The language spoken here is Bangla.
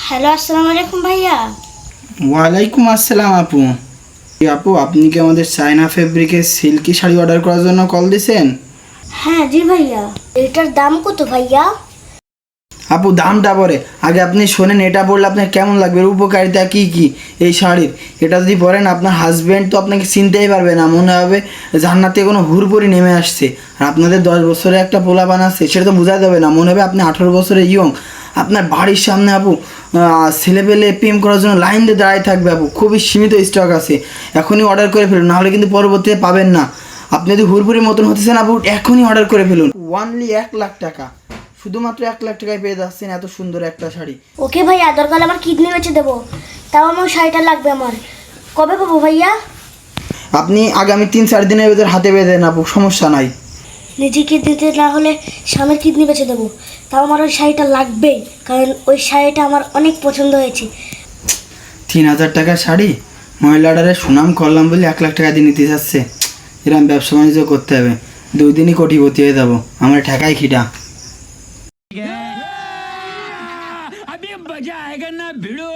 হ্যালো, আসসালামু আলাইকুম ভাইয়া। ওয়ালাইকুম আসসালাম আপু। আপু আপনি কি আমাদের চায়না ফেব্রিকের সিল্কি শাড়ি অর্ডার করার জন্য কল দিয়েছেন? হ্যাঁ জি ভাইয়া। এটার দাম কত ভাইয়া? আপু দামটা পরে, আগে আপনি শোনেন এটা পরলে আপনার কেমন লাগবে, এর উপকারিতা কী কী এই শাড়ির। এটা যদি পরেন আপনার হাজব্যান্ড তো আপনাকে চিনতেই পারবে না, মনে হবে জান্নাত থেকে কোনো হুড়পড়ি নেমে আসছে। আর আপনাদের 10 বছরের একটা পোলা বানাচ্ছে সেটা তো বোঝা যাবে না, মনে হবে আপনি 18 বছরের ইয়ং। আপনার বাড়ির সামনে আপু ছেলেপেলে প্রেম করার জন্য লাইন দিয়ে দাঁড়ায় থাকবে আপু। খুবই সীমিত স্টক আছে, এখনই অর্ডার করে ফেলুন, নাহলে কিন্তু পরবর্তীতে পাবেন না। আপনি যদি হুড়পুরির মতন হতেছেন আপু, এখনই অর্ডার করে ফেলুন। ওয়ানলি 1 লাখ টাকা, শুধুমাত্র 1 লাখ টাকায় পেয়ে যাচ্ছেন এত সুন্দর একটা শাড়ি। ওকে ভাইয়া, দরকার হলে আমার কিডনি বেচে দেবো, তাও আমার শাড়িটা লাগবে আমার। কবে পাবো ভাইয়া? আপনি আগামী 3-4 দিনের ভিতর হাতে পেয়ে দেন আপু, সমস্যা নাই। নিজে কিডনিতে না হলে স্বামীর কিডনি বেচে দেবো, তাও আমার ওই শাড়িটা লাগবেই, কারণ ওই শাড়িটা আমার অনেক পছন্দ হয়েছে। 3000 টাকার শাড়ি মহিলাটারে সুনাম করলাম বলে 1 লাখ টাকা দিয়ে নিতে যাচ্ছে। এরকম ব্যবসা বাণিজ্য করতে হবে, 2 দিনই কোটিপতি হয়ে যাবো। আমার ঠেকাই খিটা। अभी मजा आएगा ना भिड़ो।